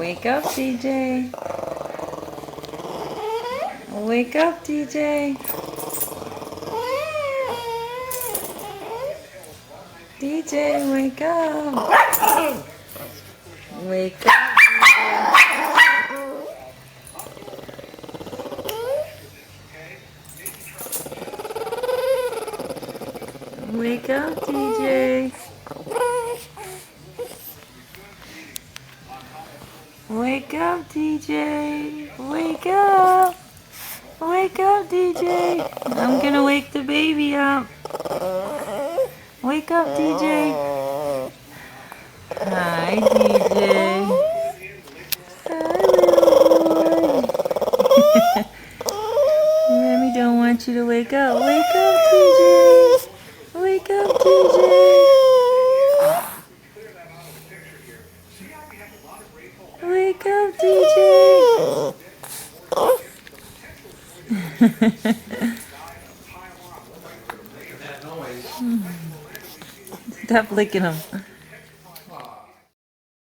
Wake up, DJ. Wake up, DJ. DJ, wake up. Wake up. Wake up, DJ. Wake up, DJ. Wake up. Wake up, DJ. I'm gonna wake the baby up. Wake up, DJ. Hi, DJ. Hi, little boy. Mommy don't want you to wake up. Wake up, DJ. Wake up, DJ. Wake up, DJ. Stop licking him.